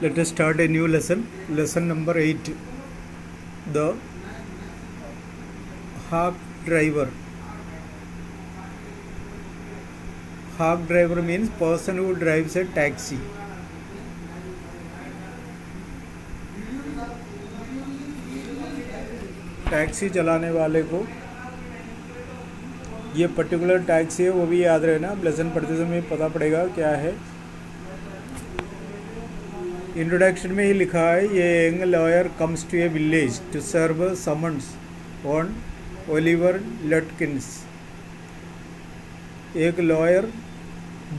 Let us start a new lesson. Lesson number 8. The Hack driver. Hack driver means person who drives a taxi. Taxi चलाने वाले को ये particular taxi है वो भी याद रहना, लेसन पढ़ते समय पता पड़ेगा क्या है। इंट्रोडक्शन में ही लिखा है, ये young lawyer comes to a village to serve summons on Oliver Lutkins. एक लॉयर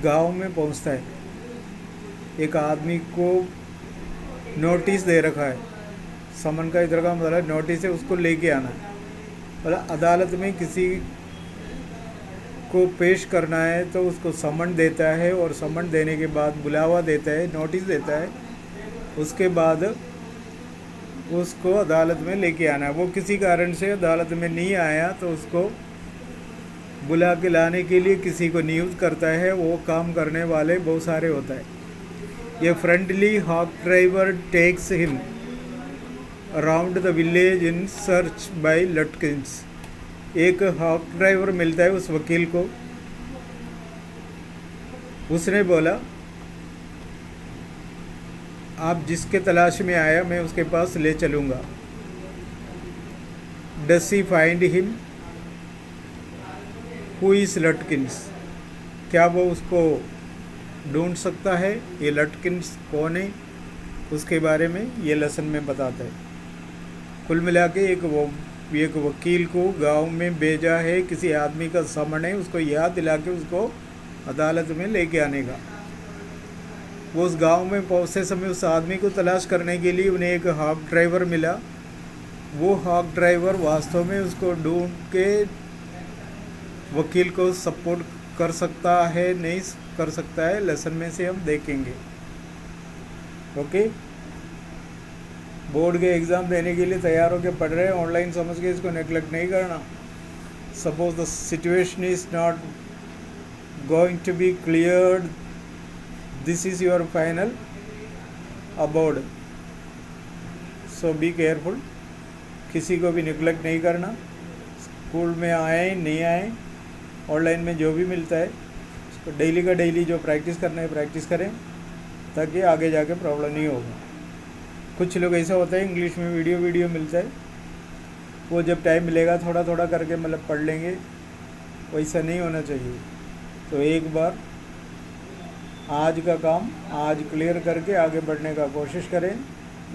गांव में पहुंचता है, एक आदमी को नोटिस दे रखा है। समन का इधर का मतलब नोटिस है, उसको लेके आना है। मतलब अदालत में किसी को पेश करना है तो उसको समन देता है, और समन देने के बाद बुलावा देता है, नोटिस देता है। उसके बाद उसको अदालत में लेके आना है। वो किसी कारण से अदालत में नहीं आया तो उसको बुला के लाने के लिए किसी को नियुक्त करता है। वो काम करने वाले बहुत सारे होता है। ये friendly hack driver takes him around the village in search by Lutkins. एक हॉक ड्राइवर मिलता है उस वकील को। उसने बोला, आप जिसके तलाश में आया मैं उसके पास ले चलूँगा। डस ही फाइंड हिम हु इज़ लटकिंस। क्या वो उसको ढूंढ सकता है? ये लटकिंस कौन है उसके बारे में ये लेसन में बताता है। कुल मिला के एक वकील को गांव में भेजा है, किसी आदमी का समन है, उसको याद दिला के उसको अदालत में लेके आने का। वो उस गांव में पहुंचते समय उस आदमी को तलाश करने के लिए उन्हें एक हॉक ड्राइवर मिला। वो हॉक ड्राइवर वास्तव में उसको ढूंढ के वकील को सपोर्ट कर सकता है, नहीं कर सकता है, लेसन में से हम देखेंगे। ओके, बोर्ड के एग्ज़ाम देने के लिए तैयार होकर पढ़ रहे हैं, ऑनलाइन समझ के इसको नेगलेक्ट नहीं करना। Suppose the situation is not going to be cleared, this is your final aboard, so be careful. किसी को भी नेगलेक्ट नहीं करना। स्कूल में आए नहीं आए, ऑनलाइन में जो भी मिलता है उसको डेली का डेली जो प्रैक्टिस करना है प्रैक्टिस करें, ताकि आगे जाके प्रॉब्लम नहीं होगा। कुछ लोग ऐसा होता है इंग्लिश में वीडियो मिलता है, वो जब टाइम मिलेगा थोड़ा थोड़ा करके मतलब पढ़ लेंगे, वैसा नहीं होना चाहिए। तो एक बार आज का काम आज क्लियर करके आगे बढ़ने का कोशिश करें,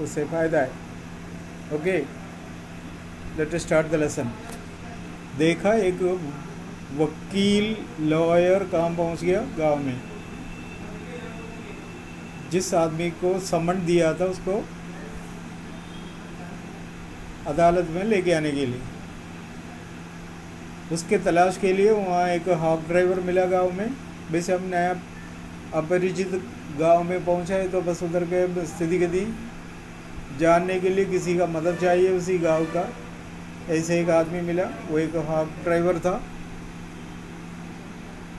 उससे फ़ायदा है। Okay, let us start the lesson. देखा, एक वकील लॉयर कहाँ पहुँच गया? गांव में। जिस आदमी को समन दिया था उसको अदालत में लेके आने के लिए, उसके तलाश के लिए वहाँ एक हॉक ड्राइवर मिला गांव में। वैसे हम नया अपरिचित गांव में पहुँचा है तो बस उधर के स्थिति गति जानने के लिए किसी का मदद चाहिए उसी गांव का। ऐसे एक आदमी मिला, वो एक हॉक ड्राइवर था।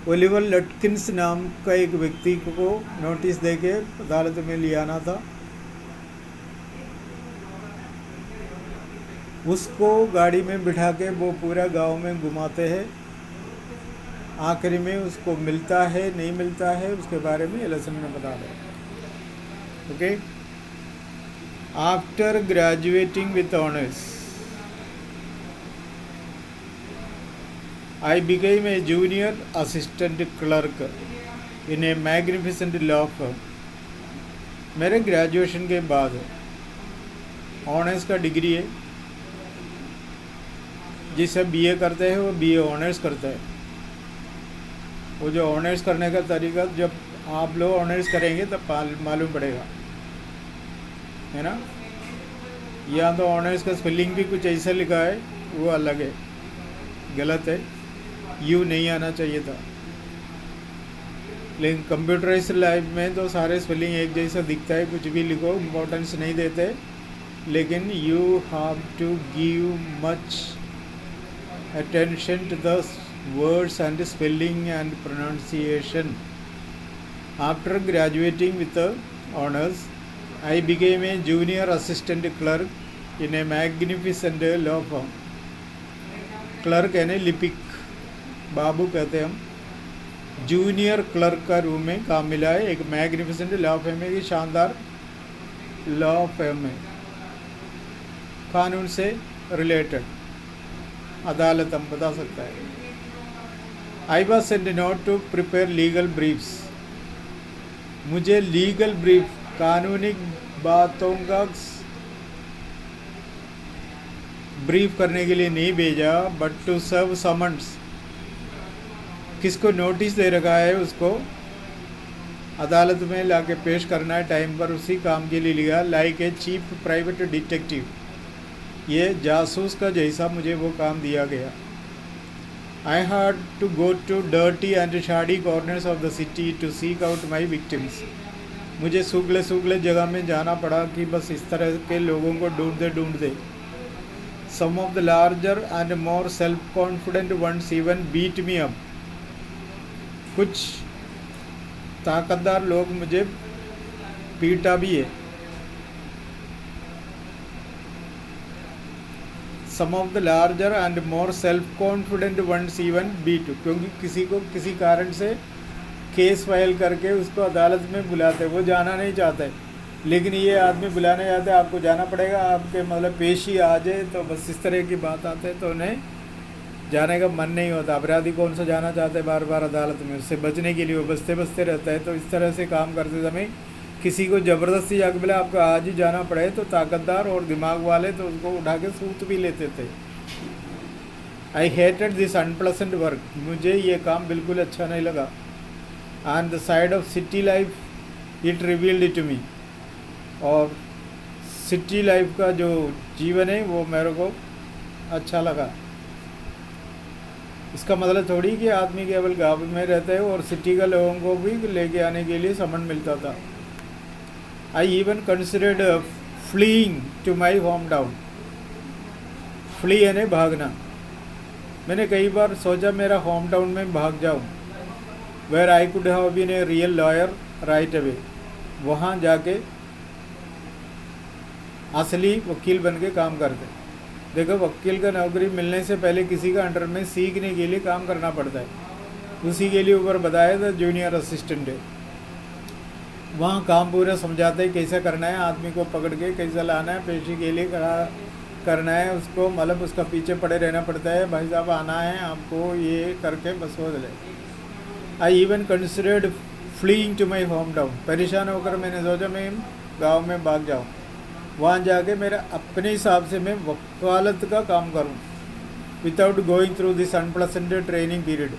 ओलिवर लटकिंस नाम का एक व्यक्ति को नोटिस देके अदालत में ले आना था। उसको गाड़ी में बिठा के वो पूरा गांव में घुमाते हैं। आखिरी में उसको मिलता है नहीं मिलता है उसके बारे में ये लेसन में बता रहे हैं। Okay, after graduating with honours I became a junior assistant clerk in a magnificent law firm. मेरे ग्रेजुएशन के बाद ऑनर्स का डिग्री है, जिसे बीए करते हैं वो बीए ऑनर्स करता है। वो जो ऑनर्स करने का तरीका जब आप लोग ऑनर्स करेंगे तब मालूम पड़ेगा, है ना। या तो ऑनर्स का स्पेलिंग भी कुछ ऐसा लिखा है, वो अलग है, गलत है, यू नहीं आना चाहिए था। लेकिन कंप्यूटराइज लाइफ में तो सारे स्पेलिंग एक जैसा दिखता है, कुछ भी लिखो इम्पोर्टेंस नहीं देते। लेकिन you have to give much attention to the words and spelling and pronunciation. After graduating with honors, I became a junior assistant clerk in a magnificent law firm. Clerk यानी लिपिक, बाबू कहते हैं हम. जूनियर क्लर्क का room में काम मिला है एक मैग्निफिसेंट लॉ फर्म में, शानदार लॉ फर्म में, कानून से रिलेटेड, अदालत हम बता सकता है. I was sent not to prepare legal briefs. मुझे लीगल ब्रीफ, कानूनी बातों का ब्रीफ करने के लिए नहीं भेजा, बट टू सर्व समन्स. किसको नोटिस दे रखा है उसको अदालत में लाके पेश करना है टाइम पर, उसी काम के लिए लिया. Like a chief private detective, ये जासूस का जैसा मुझे वो काम दिया गया. I had to go to dirty and shady corners of the city to seek out my victims. मुझे सूखले सूखले जगह में जाना पड़ा कि बस इस तरह के लोगों को ढूंढते. Some of the larger and more self confident ones even beat me up. कुछ ताकतदार लोग मुझे पीटा भी है. Some of the larger and more self confident ones even beat, क्योंकि किसी को किसी कारण से केस फाइल करके उसको अदालत में बुलाते, वो जाना नहीं चाहते, लेकिन ये आदमी बुलाने जाते आपको जाना पड़ेगा, आपके मतलब पेशी आ जाए तो बस इस तरह की बात आते तो उन्हें जाने का मन नहीं होता. अपराधी कौन सा जाना चाहते बार बार अदालत में, उससे बचने के लिए वो बचते बचते रहता है. तो इस तरह से काम करते समय किसी को ज़बरदस्ती जाके बोले आपको आज ही जाना पड़े तो ताकतदार और दिमाग वाले तो उसको उठा के सूत भी लेते थे. I hated this unpleasant work. मुझे ये काम बिल्कुल अच्छा नहीं लगा. On the side of city life it revealed to me. और सिटी लाइफ का जो जीवन है वो मेरे को अच्छा लगा. इसका मतलब थोड़ी कि आदमी केवल गाँव में रहता है और सिटी का लोगों को भी लेके आने के लिए समन मिलता था. I even considered fleeing to my home town. Flee यानी भागना. मैंने कई बार सोचा मेरा होम टाउन में भाग जाऊं. Where I could have been a real lawyer right away. वहाँ जाके असली वकील बन के काम करते. देखो, वकील का नौकरी मिलने से पहले किसी का अंडर में सीखने के लिए काम करना पड़ता है. उसी के लिए ऊपर बताया था जूनियर असिस्टेंट है. वहाँ काम पूरा समझाते हैं कैसे करना है, आदमी को पकड़ के कैसे लाना है, पेशी के लिए करना है उसको, मतलब उसका पीछे पड़े रहना पड़ता है. भाई साहब आना है आपको, ये करके बस हो जाए. I even considered fleeing to my home town. परेशान होकर मैंने सोचा मैं गाँव में भाग जाऊँ. वहाँ जाके मेरा अपने हिसाब से मैं वकालत का काम करूँ without going through this unpleasant training period.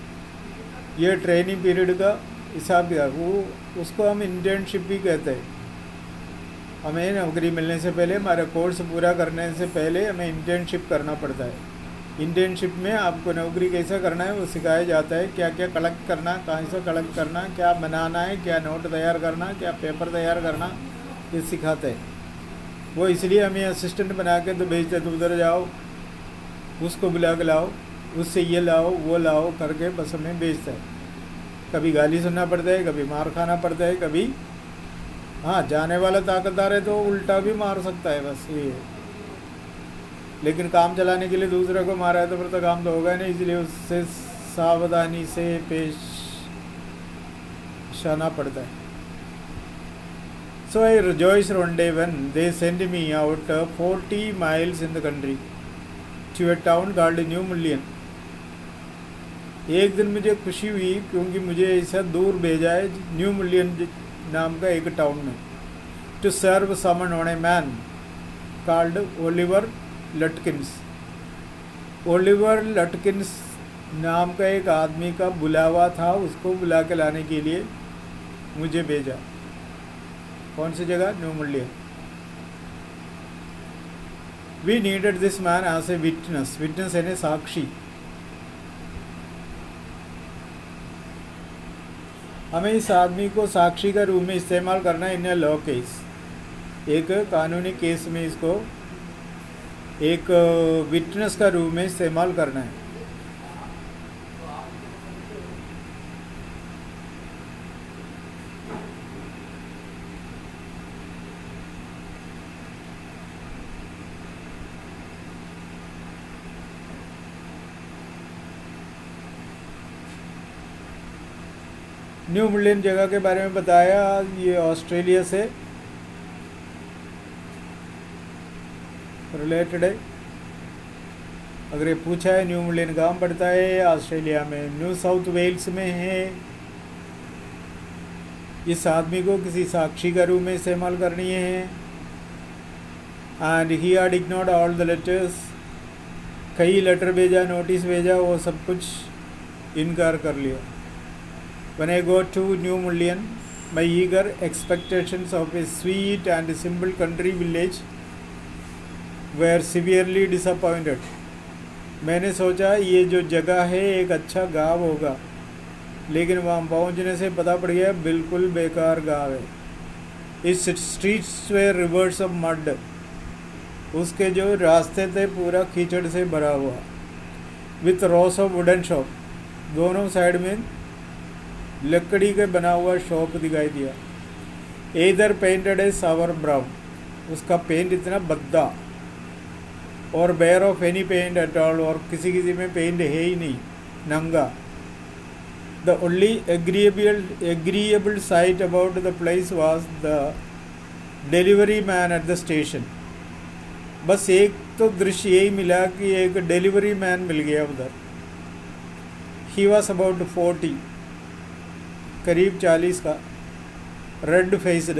ये ट्रेनिंग पीरियड का हिसाब किया वो उसको हम इंटर्नशिप भी कहते हैं. हमें नौकरी मिलने से पहले, हमारा कोर्स पूरा करने से पहले हमें इंटर्नशिप करना पड़ता है. इंटर्नशिप में आपको नौकरी कैसा करना है वो सिखाया जाता है. क्या क्या कलेक्ट करना, कहाँ से कलेक्ट करना, क्या बनाना है, क्या नोट तैयार करना, क्या पेपर तैयार करना, ये सिखाते हैं. वो इसलिए हमें असिस्टेंट बना के तो भेजते तो उधर जाओ, उसको बुला के लाओ, उससे ये लाओ वो लाओ करके बस हमें भेजता है. कभी गाली सुनना पड़ता है, कभी मार खाना पड़ता है, कभी हाँ जाने वाला ताकतदार है तो उल्टा भी मार सकता है, बस ये. लेकिन काम चलाने के लिए दूसरे को मारा है तो फिर तो काम तो होगा नहीं, इसलिए उससे सावधानी से पेश आना पड़ता है. So I rejoiced one day when they sent me out 40 miles in the country to a town called New Mullion. एक दिन मुझे खुशी हुई क्योंकि मुझे ऐसा दूर भेजा है न्यू मुलियन नाम का एक टाउन में. To serve summon on a man called Oliver Lutkins. Oliver Lutkins नाम का एक आदमी का बुलावा था, उसको बुला के लाने के लिए मुझे भेजा. कौन सी जगह? New Mullion. We needed this man as a witness. Witness यानी साक्षी. हमें इस आदमी को साक्षी का रूप में इस्तेमाल करना है इन ए लॉ केस. एक कानूनी केस में इसको एक विटनेस का रूप में इस्तेमाल करना है. न्यू मिलियन जगह के बारे में बताया। ये ऑस्ट्रेलिया से रिलेटेड है। अगर ये पूछा है न्यू मिलियन कहाँ पड़ता है, ऑस्ट्रेलिया में, न्यू साउथ वेल्स में है। इस आदमी को किसी साक्षी का रूप में इस्तेमाल करनी है। And he had ignored all the letters, कई लेटर भेजा, नोटिस भेजा, वो सब कुछ इनकार कर लिया। When I go to New Mullion, my eager expectations of a sweet and simple country village were severely disappointed. मैंने सोचा ये जो जगह है एक अच्छा गांव होगा, लेकिन वहाँ पहुँचने से पता पड़ गया बिल्कुल बेकार गांव है। इस streets were rivers of mud, उसके जो रास्ते थे पूरा कीचड़ से भरा हुआ। With rows of wooden shop, दोनों साइड में लकड़ी के बना हुआ शॉप दिखाई दिया। इधर पेंटेड है सावर ब्राउन, उसका पेंट इतना भद्दा, और bare of any paint at all, और किसी किसी में पेंट है ही नहीं, नंगा। The only agreeable sight about the place was the delivery man at the station. बस एक तो दृश्य यही मिला कि एक डिलीवरी मैन मिल गया उधर। ही वॉज अबाउट 40, करीब 40 का, रेड फेस्ड,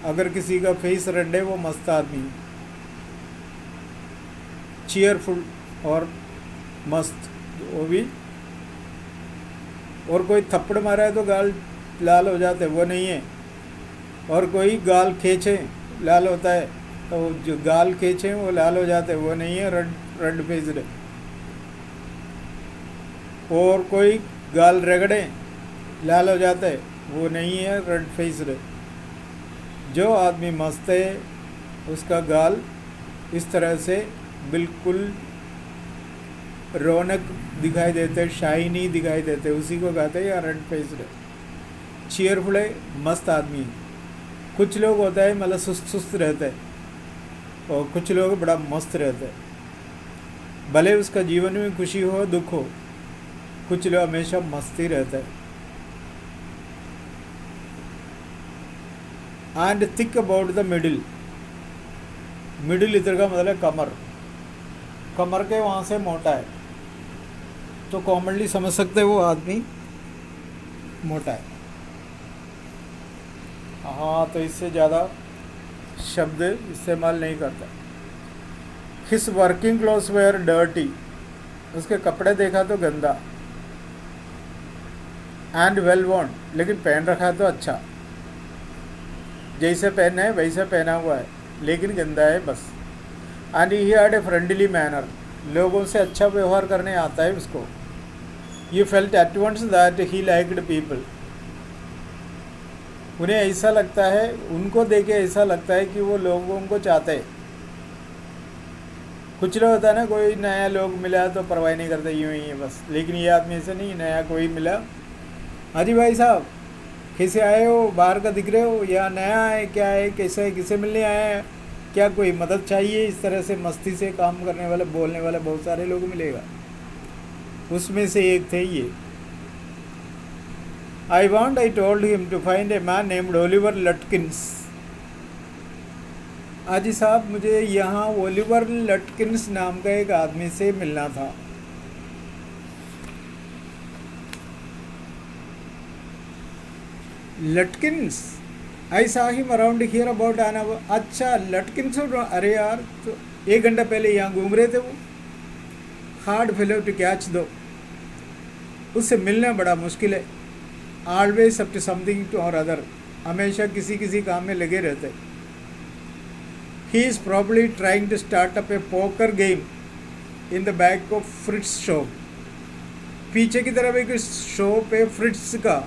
अगर किसी का फेस रेड है वो मस्त आदमी, चीयरफुल और मस्त वो भी। और कोई थप्पड़ मारा है तो गाल लाल हो जाते, वो नहीं है। और कोई गाल खींचे लाल होता है, तो जो गाल खींचे वो लाल हो जाते, वो नहीं है, रेड फेस्ड। और कोई गाल रगड़े लाल हो जाता है, वो नहीं है, रेड फेस्ड। जो आदमी मस्त है उसका गाल इस तरह से बिल्कुल रौनक दिखाई देते, शाइनी दिखाई देते, उसी को कहते हैं या रेड फेस्ड। चीयरफुल है, मस्त आदमी। कुछ लोग होता है मतलब सुस्त रहते हैं, और कुछ लोग बड़ा मस्त रहते हैं। भले उसका जीवन में खुशी हो दुख हो, कुछ लोग हमेशा मस्ती रहते हैं। And thick about the middle, middle इधर का मतलब कमर, कमर के वहाँ से मोटा है, तो कॉमनली समझ सकते हैं वो आदमी मोटा है। हाँ, तो इससे ज़्यादा शब्द इस्तेमाल नहीं करता। हिस वर्किंग क्लोथ्स वेयर डर्टी, उसके कपड़े देखा तो गंदा। एंड वेल वॉर्न, लेकिन पहन रखा है तो अच्छा, जैसे पहना है वैसे पहना हुआ है, लेकिन गंदा है बस। And he had a friendly manner, लोगों से अच्छा व्यवहार करने आता है उसको। You felt at once that he liked people, उन्हें ऐसा लगता है, उनको देखे ऐसा लगता है कि वो लोगों को चाहते हैं। कुछ लोग होता है ना, कोई नया लोग मिला तो परवाह नहीं करते, यूँ ही है बस, लेकिन ये आदमी ऐसे नहीं, नया कोई मिला, हाँ जी भाई साहब कैसे आए हो, बाहर का दिख रहे हो, या नया है, क्या है, कैसे है, किसे मिलने आए हैं, क्या कोई मदद चाहिए, इस तरह से मस्ती से काम करने वाले, बोलने वाले बहुत सारे लोग मिलेगा। उसमें से एक थे ये। I told him to find a man named Oliver Lutkins. आजी साहब मुझे यहाँ ओलिवर लटकिंस नाम का एक आदमी से मिलना था। Lutkins, I saw him around here about an hour. अच्छा लटकिंस, अरे यार तो 1 घंटा पहले यहाँ घूम रहे थे वो। हार्ड फेलो टू कैच दो, उससे मिलना बड़ा मुश्किल है। Always up to something to or other, हमेशा किसी किसी काम में लगे रहते। He is probably trying to start up a poker game in the back of Fritz's shop. पीछे की तरफ एक शॉप है फ्रिट्स का,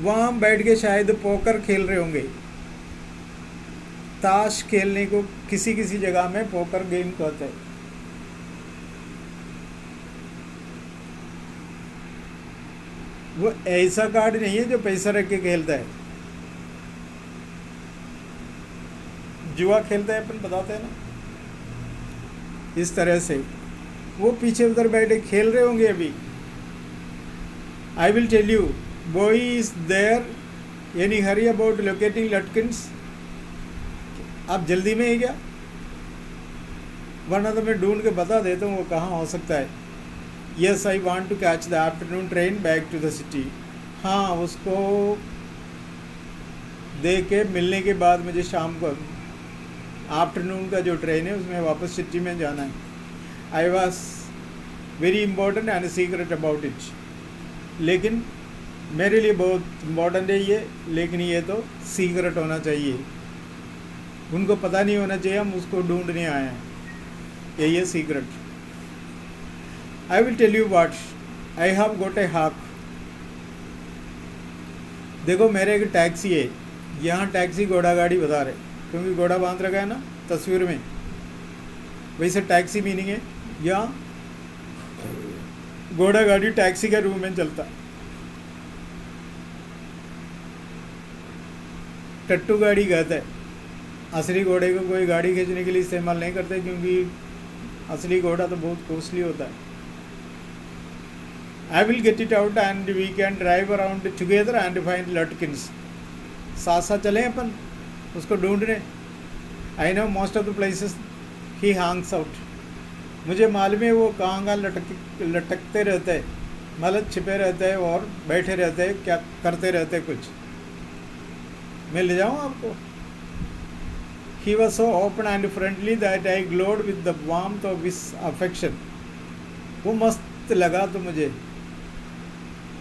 वहाँ बैठ के शायद पोकर खेल रहे होंगे। ताश खेलने को किसी किसी जगह में पोकर गेम कहते हैं। वो ऐसा कार्ड नहीं है जो पैसा रख के खेलता है, जुआ खेलता है अपन बताते हैं ना, इस तरह से वो पीछे उधर बैठे खेल रहे होंगे। अभी I will tell you boy is there, any hurry about locating Lutkins? आप जल्दी में ही क्या? वरना तो मैं ढूंढ के बता देता हूँ वो कहाँ हो सकता है. Yes, I want to catch the afternoon train back to the city. हाँ, उसको देख के मिलने के बाद मुझे शाम को आफ्टरनून का जो ट्रेन है उसमें वापस सिटी में जाना है. I was very important and secret about it. लेकिन मेरे लिए बहुत इम्पोर्टेंट है ये, लेकिन ये तो सीक्रेट होना चाहिए, उनको पता नहीं होना चाहिए हम उसको ढूंढने आए हैं. यही है secret. I will tell you what I have got a hack. देखो मेरे एक टैक्सी है, यहाँ टैक्सी घोड़ा गाड़ी बता रहे क्योंकि घोड़ा बांध रखा है ना तस्वीर में, वैसे टैक्सी मीनिंग है. यहाँ घोड़ा गाड़ी टैक्सी के रूप में चलता. टट्टू गाड़ी कहते हैं. असली घोड़े को कोई गाड़ी खींचने के लिए इस्तेमाल नहीं करते क्योंकि असली घोड़ा तो बहुत कॉस्टली होता है. I will get it out and we can drive around together and find Lutkins. साथ साथ चलें अपन उसको ढूंढने. I know most of the places he hangs out. मुझे मालूम है वो कहाँ लटकते रहते हैं, मतलब छिपे रहते हैं और बैठे रहते हैं, क्या करते रहते हैं कुछ. मैं ले जाऊँ आपको. He was so open and friendly that I glowed with the warmth of his affection. वो मस्त लगा तो मुझे.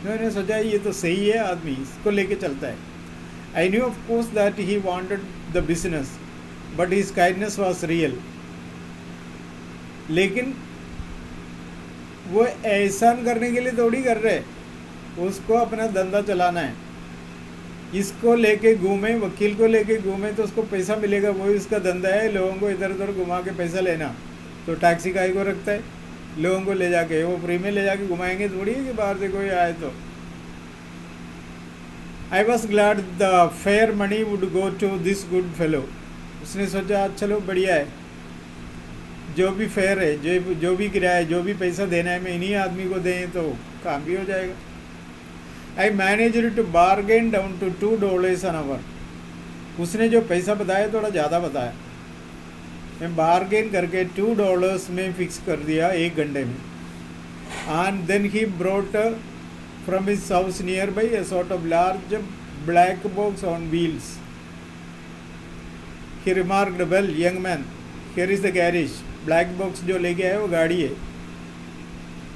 मैंने सोचा ये तो सही है आदमी, इसको लेके चलता है. I knew of course that he wanted the business, but his kindness was real. लेकिन वो एहसान करने के लिए थोड़ी कर रहे, उसको अपना धंधा चलाना है. इसको लेके घूमे, वकील को लेके घूमे तो उसको पैसा मिलेगा, वही उसका धंधा है. लोगों को इधर उधर घुमा के पैसा लेना. तो टैक्सी काहे को रखता है? लोगों को ले जाके वो फ्री में ले जाके घुमाएंगे थोड़ी है कि बाहर से कोई आए तो. I was glad the fare money would go to this good fellow. उसने सोचा चलो बढ़िया है, जो भी फेयर है, जो भी किराया है, जो भी पैसा देना है मैं इन्हीं आदमी को दें तो काम भी हो जाएगा. I managed to bargain down to $2 an hour. उसने जो पैसा बताया थोड़ा ज़्यादा बताया, मैं बारगेन करके $2 में फिक्स कर दिया 1 घंटे में. And then he brought from his house nearby a sort of large black box on wheels. He remarked, well, young man, here is the carriage. Black box जो लेके आए वो गाड़ी है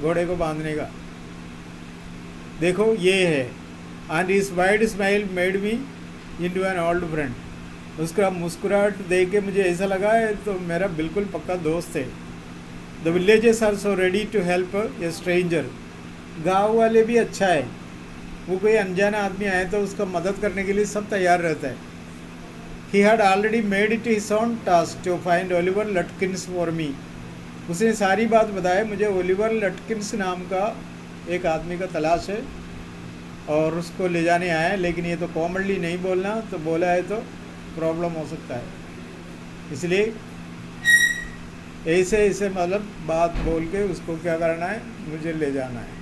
घोड़े को बांधने का. देखो ये है. एंड इस wide smile made me into an old friend. उसका मुस्कुराहट देख के मुझे ऐसा लगा है तो मेरा बिल्कुल पक्का दोस्त है. The villages are so ready to help a stranger. गाँव वाले भी अच्छा है, वो कोई अनजाना आदमी आए तो उसका मदद करने के लिए सब तैयार रहता है. He had already made it his own task to find Oliver Lutkins for me. उसने सारी बात बताया मुझे. ओलिवर लटकिन्स नाम का एक आदमी का तलाश है और उसको ले जाने आया है. लेकिन ये तो कॉमनली नहीं बोलना, तो बोला है तो प्रॉब्लम हो सकता है, इसलिए ऐसे ऐसे मतलब बात बोल के उसको क्या करना है, मुझे ले जाना है.